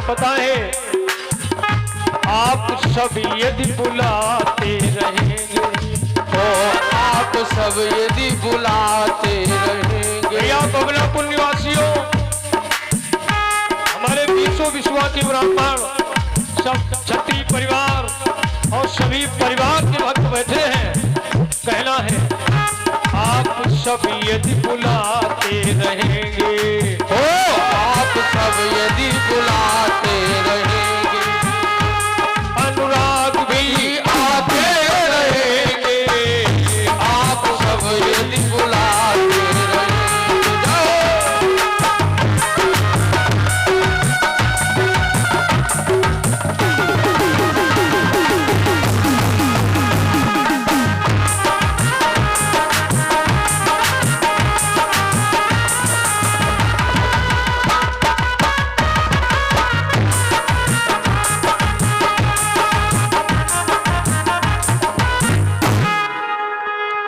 पता है आप सब यदि बुलाते रहेंगे, तो आप सब यदि बुलाते रहेंगे। या बगलापुर निवासियों, हमारे बीसों विश्वा के ब्राह्मण, सब क्षत्रिय परिवार और सभी परिवार के भक्त बैठे हैं। कहना है आप सब यदि बुलाते रहेंगे, तो आप सब यदि बुलाते रहेंगे, अनुराग भी आते रहेंगे। आप सब यदि बुलाते रहेंगे, जाओ।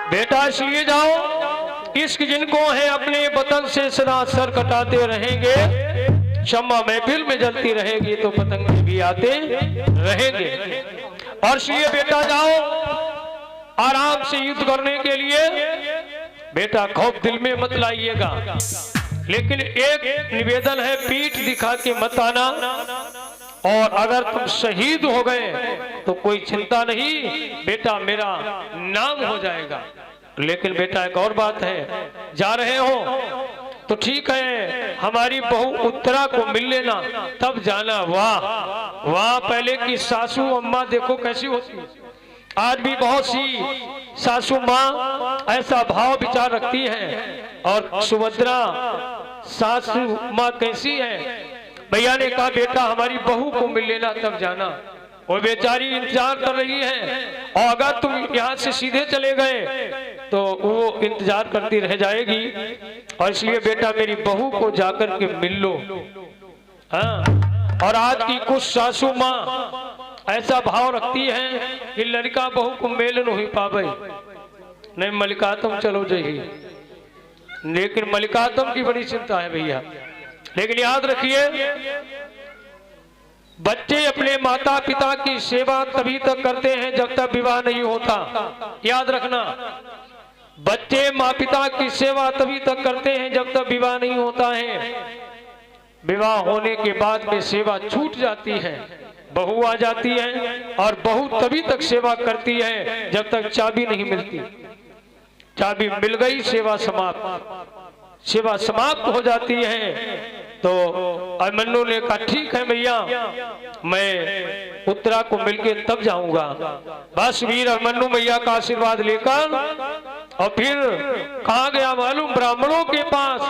बेटा इसलिए जाओ, इश्क जिनको है अपने वतन से सदा सर कटाते रहेंगे, शम्मा महफिल में जलती रहेगी तो पतंगे भी आते रहेंगे। और इसलिए बेटा जाओ आराम से युद्ध करने के लिए। बेटा खौफ दिल में मत लाइएगा, लेकिन एक निवेदन है, पीठ दिखा के मत आना। और अगर तुम शहीद हो गए तो कोई चिंता नहीं, बेटा मेरा नाम हो जाएगा। लेकिन बेटा एक और बात है, जा रहे हो तो ठीक है, हमारी बहू उत्तरा को मिल लेना तब जाना। वाह वाह, पहले की सासू अम्मा देखो कैसी होती, आज भी बहुत सी सासू माँ ऐसा भाव विचार रखती हैं। और सुभद्रा सासू माँ कैसी है? भैया ने कहा बेटा हमारी बहू को मिल लेना तब जाना। वो बेचारी इंतजार कर रही है, और अगर तुम यहाँ से सीधे चले गए तो वो इंतजार करती रह जाएगी। और इसलिए बेटा मेरी बहू को जाकर के मिल लो। हाँ, और आज की कुछ सासू माँ ऐसा भाव रखती हैं कि लड़का बहू को मेल नहीं पावे, नहीं मलिकातम चलो जाइए। लेकिन मलिकातम की बड़ी चिंता है भैया। लेकिन याद रखिए, बच्चे अपने माता पिता की सेवा तभी तक करते हैं जब तक विवाह नहीं होता। याद रखना, बच्चे माँ पिता की सेवा तभी तक करते हैं जब तक विवाह नहीं होता है। विवाह होने के बाद में सेवा छूट जाती है, बहू आ जाती है, और बहू तभी तक सेवा करती है जब तक चाबी नहीं मिलती। चाबी मिल गई, सेवा समाप्त, सेवा समाप्त हो जाती है। तो अभिमन्यु ने कहा ठीक है भैया, मैं उत्तरा को मिलके तब जाऊंगा। बस वीर अभिमन्यु भैया का आशीर्वाद लेकर और फिर कहा गया मालूम, ब्राह्मणों के पास,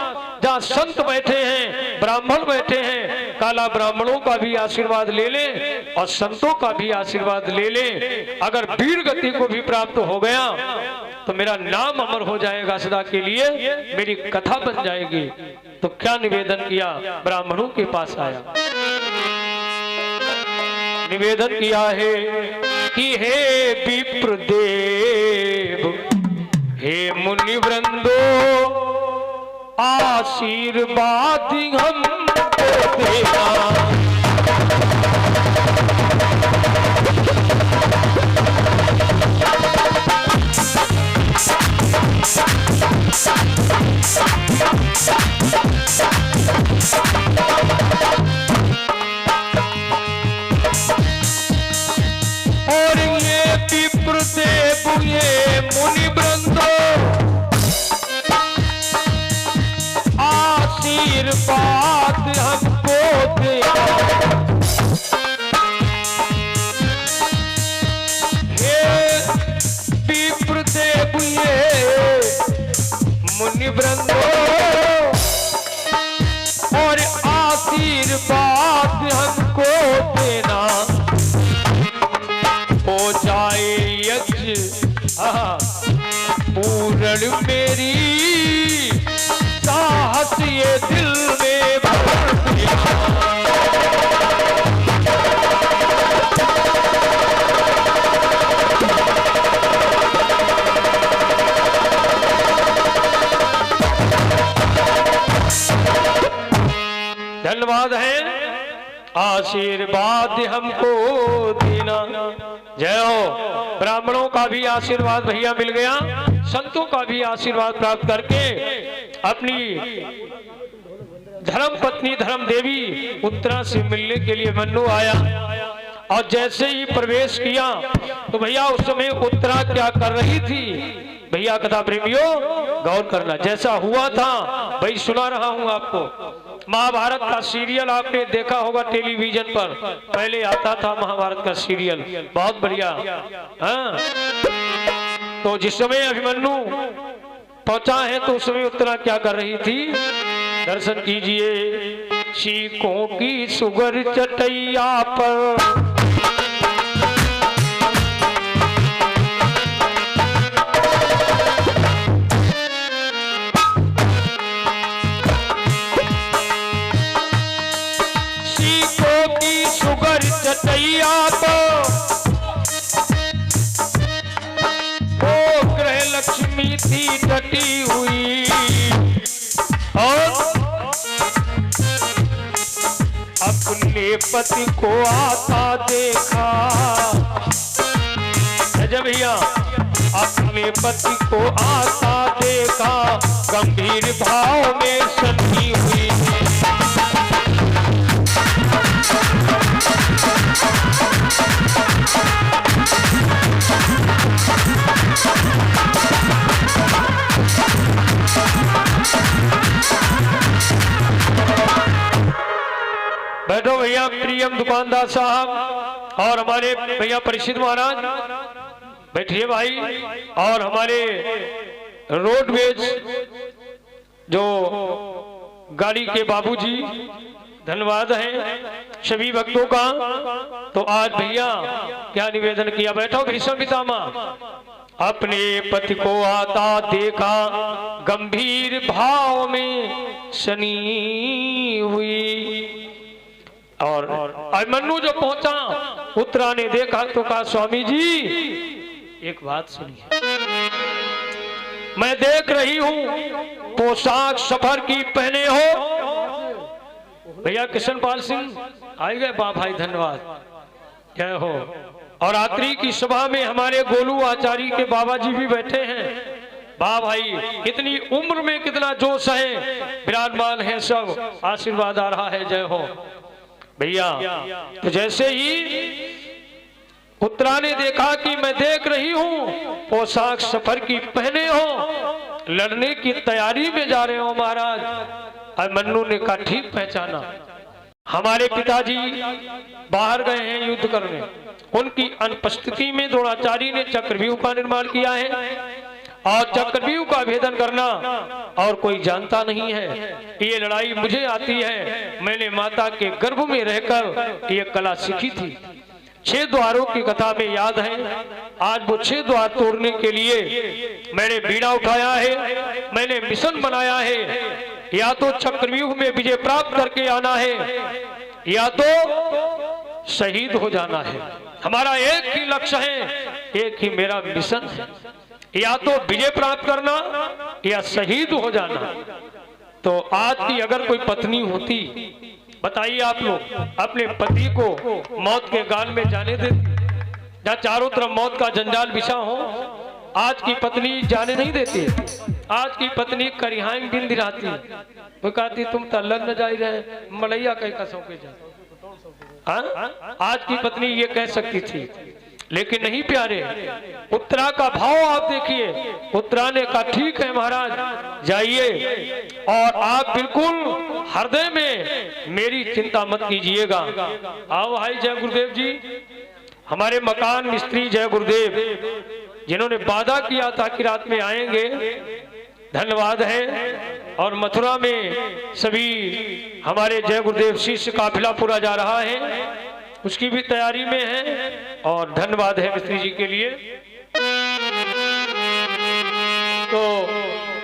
जहाँ संत बैठे हैं, ब्राह्मण बैठे हैं। काला ब्राह्मणों का भी आशीर्वाद ले ले और संतों का भी आशीर्वाद ले ले। अगर वीर गति को भी प्राप्त हो गया तो मेरा नाम अमर हो जाएगा सदा के लिए, मेरी कथा बन जाएगी। तो क्या निवेदन किया, ब्राह्मणों के पास आया, निवेदन किया है कि हे विप्रदेव, हे मुनि वृंदो, आशीर्वाद हमको देना। और ये विप्रदेव, ये मुनि वृंदो, आशीर्वाद हमको देना। हे विप्रदेव, ये मुनि वृंदो, और आशीर्वाद हमको देना। हो जाए यज्ञ पूर्ण मेरी, साहस ये दिल में भर दिया। धन्यवाद है। आशीर्वाद हमको देना। जय हो। ब्राह्मणों का भी आशीर्वाद भैया मिल गया, संतों का भी आशीर्वाद प्राप्त करके अपनी धर्म पत्नी धर्म देवी उत्तरा से मिलने के लिए मन्नू आया। और जैसे ही प्रवेश किया तो भैया उस समय उत्तरा क्या कर रही थी, भैया कथा प्रेमियों गौर करना। जैसा हुआ था वही सुना रहा हूं आपको। महाभारत का सीरियल आपने देखा होगा टेलीविजन पर, पहले आता था महाभारत का सीरियल, बहुत बढ़िया। हाँ, तो जिस समय अभिमन्यु पहुंचा है तो उस समय उत्तरा क्या कर रही थी, दर्शन कीजिए। शीकों की सुगर चटैया पर चटैया पर वो ग्रह लक्ष्मी थी डटी हुई और अपने पति को आता देखा। जब भैया अपने पति को आता देखा, गंभीर भाव में सनी हुई। बैठो भैया प्रियम दुकानदार साहब और हमारे भैया परिषद महाराज बैठिए भाई। और हमारे रोडवेज जो गाड़ी के बाबूजी धन्यवाद है सभी भक्तों का। तो आज भैया क्या निवेदन किया, बैठो भीष्म पितामह। अपने पति को आता देखा, गंभीर भाव में सनी हुई। और अभिमन्यु जो पहुंचा, उत्तरा ने देखा तो कहा, स्वामी जी एक बात सुनिए, मैं देख रही हूं पोशाक सफर की पहने हो। भैया किशनपाल सिंह आए गए, बा भाई धन्यवाद, जय हो। और रात्रि की सभा में हमारे गोलू आचार्य के बाबा जी भी बैठे हैं। बा भाई कितनी उम्र में कितना जोश है, विराजमान है, सब आशीर्वाद आ रहा है, जय हो भैया। तो जैसे ही उत्तरा ने देखा कि मैं देख रही हूं पोशाक सफर की पहने हो, लड़ने की तैयारी में जा रहे हो महाराज। अभिमन्यु ने कहा ठीक पहचाना, हमारे पिताजी बाहर गए हैं युद्ध करने, उनकी अनुपस्थिति में द्रोणाचार्य ने चक्रव्यूह का निर्माण किया है। और चक्रव्यूह का भेदन करना और कोई जानता नहीं है, ये लड़ाई मुझे आती है, मैंने माता के गर्भ में रहकर ये कला सीखी थी। 6 द्वारों की कथा में याद है, आज वो 6 द्वार तोड़ने के लिए मैंने बीड़ा उठाया है, मैंने मिशन बनाया है। या तो चक्रव्यूह में विजय प्राप्त करके आना है, या तो शहीद हो जाना है। हमारा एक ही लक्ष्य है, एक ही मेरा मिशन है, या तो विजय प्राप्त करना या शहीद हो जाना। तो आज की अगर कोई पत्नी होती, बताइए आप लोग, अपने पति को मौत के गाल में जाने देती? जहाँ चारों तरफ मौत का जंजाल बिछा हो, आज की पत्नी जाने नहीं देती। आज की पत्नी करिहाई बिंद दिलाती, वो कहती तुम तल्लन न जा रहे मलैया कह कसों के जा। आज की पत्नी ये कह सकती थी, लेकिन नहीं प्यारे। उत्तरा का भाव आप देखिए, उत्तरा ने कहा ठीक है महाराज जाइए, और आप बिल्कुल हृदय में मेरी चिंता मत कीजिएगा। आओ भाई जय गुरुदेव जी, हमारे मकान मिस्त्री जय गुरुदेव जिन्होंने वादा किया था कि रात में आएंगे, धन्यवाद है। और मथुरा में सभी हमारे जय गुरुदेव शिष्य काफिला पूरा जा रहा है, उसकी भी तैयारी में है, और धन्यवाद है मिस्त्री जी के लिए। तो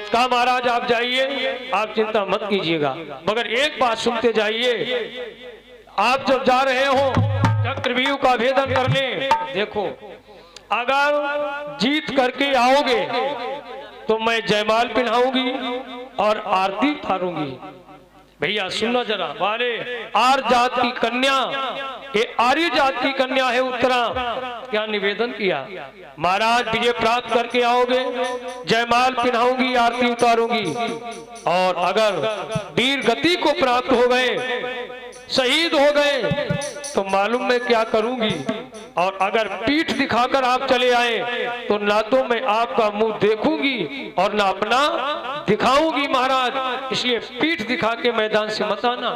कहा महाराज आप जाइए, आप चिंता मत कीजिएगा, मगर एक बात सुनते जाइए, आप जब जा रहे हो चक्रव्यूह का भेदन करने, देखो अगर जीत करके आओगे तो मैं जयमाल पहनाऊंगी और आरती उतारूंगी। भैया सुनो जरा, वाले आर्य जात की कन्या, ये आर्य जात की कन्या है उत्तरा, क्या निवेदन किया, महाराज विजय प्राप्त करके आओगे, जयमाल पिन्हाऊंगी, आरती उतारूंगी, और अगर वीर गति को प्राप्त हो गए, शहीद हो गए, तो मालूम मैं क्या करूंगी, और अगर पीठ दिखाकर आप चले आए तो ना तो मैं आपका मुंह देखूंगी और ना अपना दिखाऊंगी महाराज, इसलिए पीठ दिखा के मैदान से मत आना।